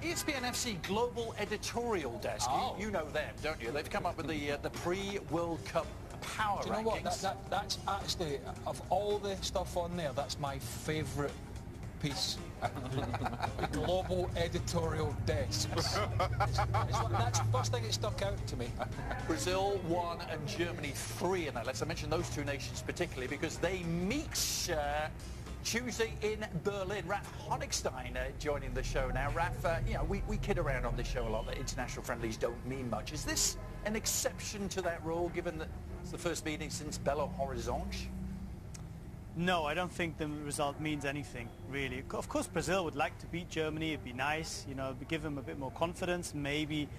ESPN FC Global Editorial Desk. Oh. You know them, don't you? They've come up with the pre-World Cup power Do you know what? rankings. That's actually, of all the stuff on there, that's my favourite piece. The Global Editorial Desk. That's the first thing that stuck out to me. Brazil 1 and Germany 3 in that list. I mentioned those two nations particularly because they meet Tuesday in Berlin. Raf Honigstein joining the show now. Raf, you know, we kid around on this show a lot that international friendlies don't mean much. Is this an exception to that rule, given that it's the first meeting since Belo Horizonte? No, I don't think the result means anything, really. Of course, Brazil would like to beat Germany. It'd be nice, you know, give them a bit more confidence, maybe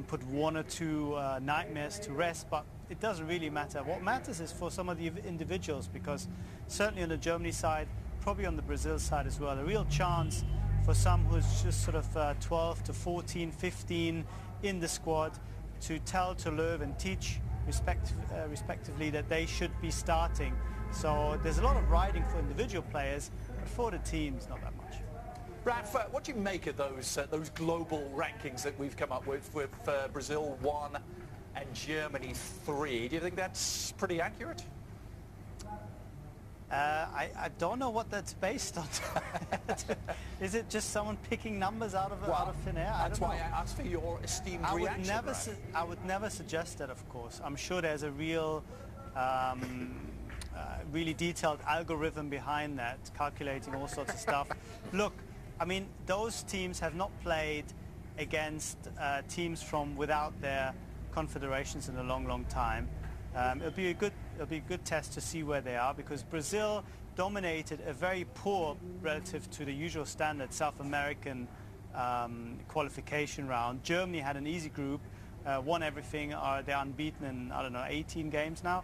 put one or two nightmares to rest, but it doesn't really matter. What matters is for some of the individuals, because certainly on the Germany side, probably on the Brazil side as well, a real chance for some who's just sort of 12 to 14, 15 in the squad to tell, to learn and teach respectively that they should be starting. So there's a lot of riding for individual players, but for the teams, not that much. Raf, what do you make of those global rankings that we've come up with Brazil 1 and Germany 3? Do you think that's pretty accurate? I don't know what that's based on. Is it just someone picking numbers out of thin air? That's why I asked for your esteemed reaction. I would never suggest that, of course. I'm sure there's a real, really detailed algorithm behind that, calculating all sorts of stuff. Look, I mean, those teams have not played against teams from without their confederations in a long, long time. It'll be a good test to see where they are, because Brazil dominated a very poor, relative to the usual standard, South American qualification round. Germany had an easy group, won everything. They're unbeaten in, I don't know, 18 games now.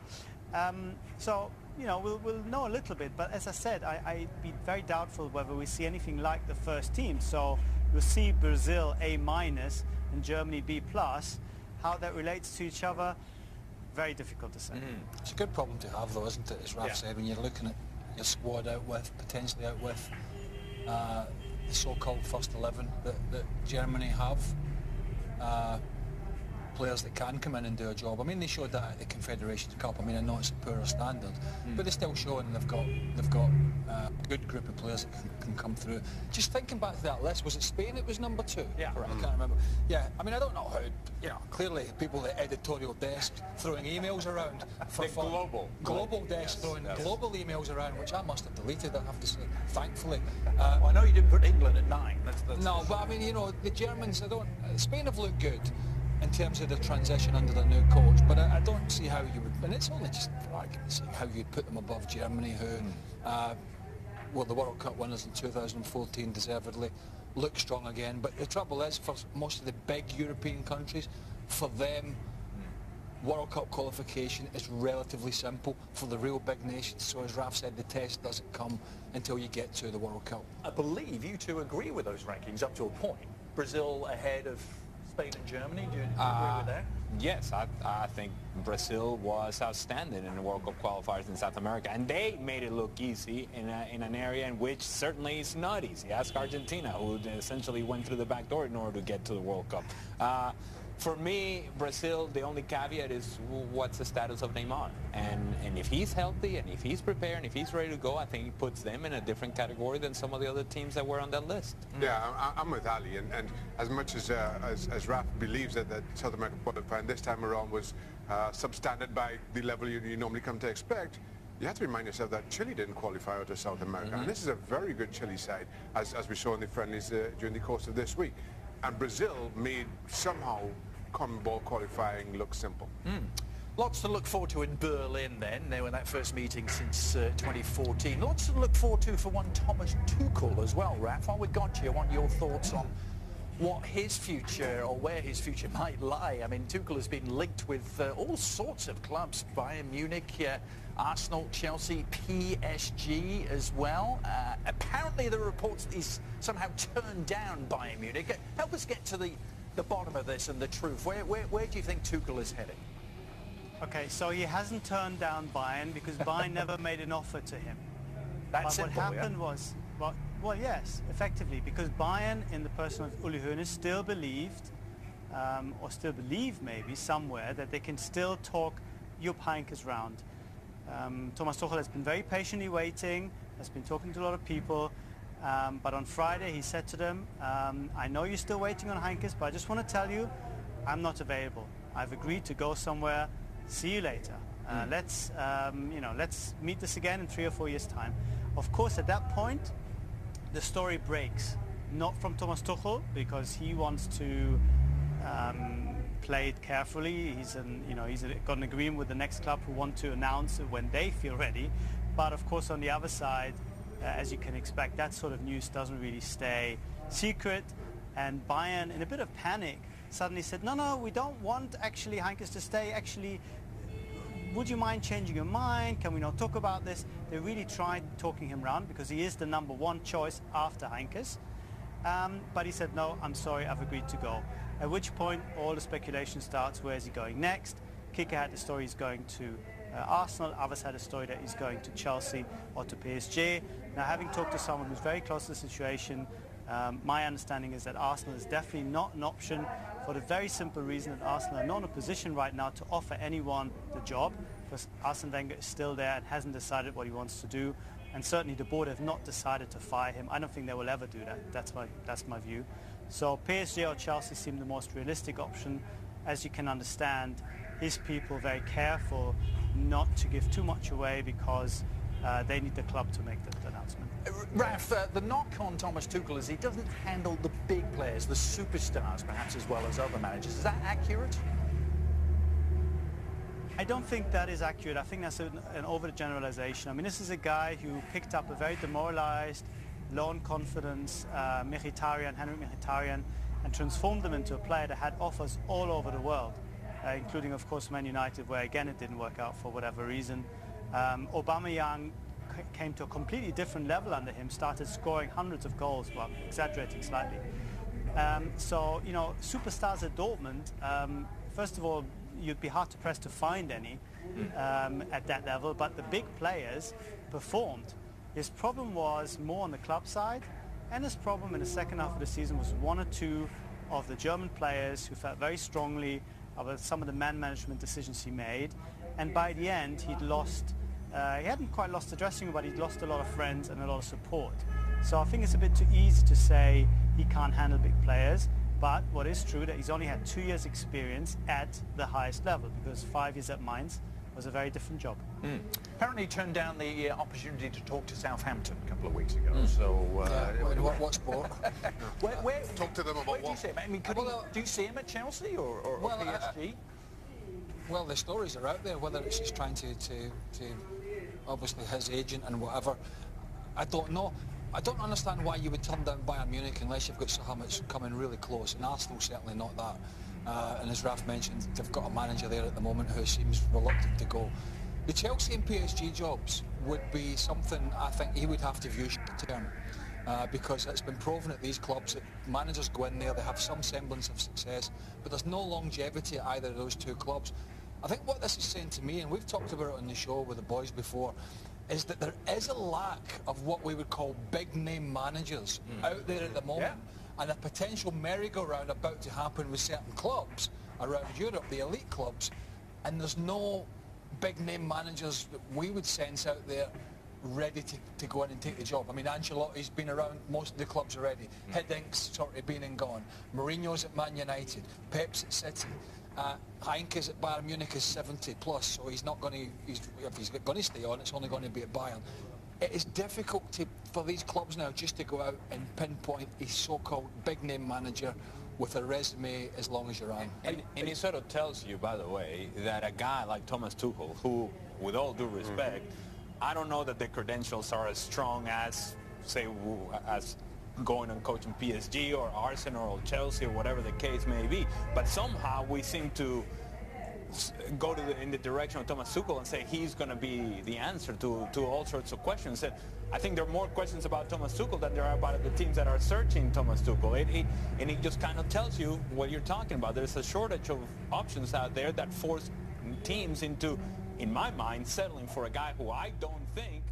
So, you know, we'll know a little bit. But as I said, I'd be very doubtful whether we see anything like the first team. So you'll see Brazil A- and Germany B+. How that relates to each other, very difficult to say. It's a good problem to have, though, isn't it? As Raf said, when you're looking at your squad potentially out with the so-called first 11 that Germany have. Players that can come in and do a job. I mean, they showed that at the Confederations Cup. I mean, I know it's a poorer standard, but they're still showing they've got a good group of players that can come through. Just thinking back to that list, was it Spain? It was number 2. Yeah, I can't remember. Yeah, I mean, I don't know how. You know, clearly people at editorial desk throwing emails around for fun. Global desk throwing global emails around, which I must have deleted. I have to say, thankfully. Well, I know you didn't put England at 9. That's no, but I mean, you know, the Germans. Spain have looked good in terms of the transition under their new coach, but I don't see how you would, and it's only just for argument's sake, how you'd put them above Germany, who were the World Cup winners in 2014, deservedly, look strong again. But the trouble is, for most of the big European countries, for them, World Cup qualification is relatively simple. For the real big nations, so as Raf said, the test doesn't come until you get to the World Cup. I believe you two agree with those rankings up to a point. Brazil ahead of Spain and Germany. Do you agree with that? Yes, I think Brazil was outstanding in the World Cup qualifiers in South America, and they made it look easy in an area in which certainly is not easy. Ask Argentina, who essentially went through the back door in order to get to the World Cup. For me, Brazil, the only caveat is what's the status of Neymar. And if he's healthy and if he's prepared and if he's ready to go, I think he puts them in a different category than some of the other teams that were on that list. Yeah, I'm with Ali. And as much as Raf believes that South American qualifying this time around was substandard by the level you normally come to expect, you have to remind yourself that Chile didn't qualify out of South America. And this is a very good Chile side, as we saw in the friendlies during the course of this week. And Brazil made somehow CONMEBOL qualifying look simple. Lots to look forward to in Berlin then. They were in that first meeting since 2014. Lots to look forward to for one Thomas Tuchel as well, Raf. While we got you, I want your thoughts on what his future or where his future might lie. I mean, Tuchel has been linked with all sorts of clubs, Bayern Munich, Arsenal, Chelsea, PSG as well. Apparently there are reports that he's somehow turned down Bayern Munich. Help us get to the bottom of this and the truth. Where do you think Tuchel is heading? Okay, so he hasn't turned down Bayern because Bayern never made an offer to him. That's what happened was, well, Well, yes, effectively, because Bayern, in the person of Uli Hoeneß, still believed, or still believe maybe somewhere, that they can still talk Jupp Heynckes round. Thomas Tuchel has been very patiently waiting, has been talking to a lot of people, but on Friday he said to them, I know you're still waiting on Heynckes, but I just want to tell you, I'm not available. I've agreed to go somewhere. See you later. Let's meet this again in 3 or 4 years' time. Of course, at that point, the story breaks. Not from Thomas Tuchel, because he wants to play it carefully. He's got an agreement with the next club who want to announce it when they feel ready. But of course, on the other side, as you can expect, that sort of news doesn't really stay secret. And Bayern, in a bit of panic, suddenly said, no, we don't want actually Heynckes to stay. Actually, would you mind changing your mind? Can we not talk about this? They really tried talking him round because he is the number one choice after Heynckes. But he said, no, I'm sorry, I've agreed to go. At which point all the speculation starts. Where is he going next? Kicker had the story he's going to Arsenal. Others had a story that he's going to Chelsea or to PSG. Now, having talked to someone who's very close to the situation, my understanding is that Arsenal is definitely not an option, for the very simple reason that Arsenal are not in a position right now to offer anyone the job, because Arsene Wenger is still there and hasn't decided what he wants to do, and certainly the board have not decided to fire him. I don't think they will ever do that. That's my view. So PSG or Chelsea seem the most realistic option. As you can understand, his people are very careful not to give too much away, because they need the club to make the announcement. Raf, the knock on Thomas Tuchel is he doesn't handle the big players, the superstars perhaps, as well as other managers. Is that accurate? I don't think that is accurate. I think that's an overgeneralization. I mean, this is a guy who picked up a very demoralized, low in confidence Henrik Mkhitaryan, and transformed them into a player that had offers all over the world, including, of course, Man United, where again it didn't work out for whatever reason. Aubameyang came to a completely different level under him, started scoring hundreds of goals, well, exaggerating slightly. So, superstars at Dortmund, first of all, you'd be hard to press to find any at that level, but the big players performed. His problem was more on the club side, and his problem in the second half of the season was one or two of the German players who felt very strongly about some of the man management decisions he made, and by the end he'd lost, he hadn't quite lost the dressing room, but he'd lost a lot of friends and a lot of support. So I think it's a bit too easy to say he can't handle big players, but what is true that he's only had 2 years experience at the highest level, because 5 years at Mainz was a very different job. Apparently he turned down the opportunity to talk to Southampton a couple of weeks ago. So what sport? where Talk to them about where do you what? see him? I mean, do you see him at Chelsea or PSG? Well, the stories are out there, whether it's just trying to obviously his agent and whatever. I don't know. I don't understand why you would turn down Bayern Munich unless you've got someone that's coming really close, and Arsenal certainly not that. And as Raf mentioned, they've got a manager there at the moment who seems reluctant to go. The Chelsea and PSG jobs would be something I think he would have to view short-term, because it's been proven at these clubs that managers go in there, they have some semblance of success, but there's no longevity at either of those two clubs. I think what this is saying to me, and we've talked about it on the show with the boys before, is that there is a lack of what we would call big-name managers out there at the moment, and a potential merry-go-round about to happen with certain clubs around Europe, the elite clubs, and there's no big-name managers that we would sense out there ready to go in and take the job. I mean, Ancelotti's been around most of the clubs already. Hiddink sort of been and gone. Mourinho's at Man United. Pep's at City. Heynckes at Bayern Munich is 70 plus, so he's not going to. If he's going to stay on, it's only going to be at Bayern. It is difficult for these clubs now just to go out and pinpoint a so-called big-name manager with a resume as long as you're on. And it sort of tells you, by the way, that a guy like Thomas Tuchel, who, with all due respect, I don't know that the credentials are as strong as, say, as going and coaching PSG or Arsenal or Chelsea or whatever the case may be. But somehow we seem to go in the direction of Thomas Tuchel and say he's going to be the answer to all sorts of questions. And I think there are more questions about Thomas Tuchel than there are about the teams that are searching Thomas Tuchel. And it just kind of tells you what you're talking about. There's a shortage of options out there that force teams into, in my mind, settling for a guy who I don't think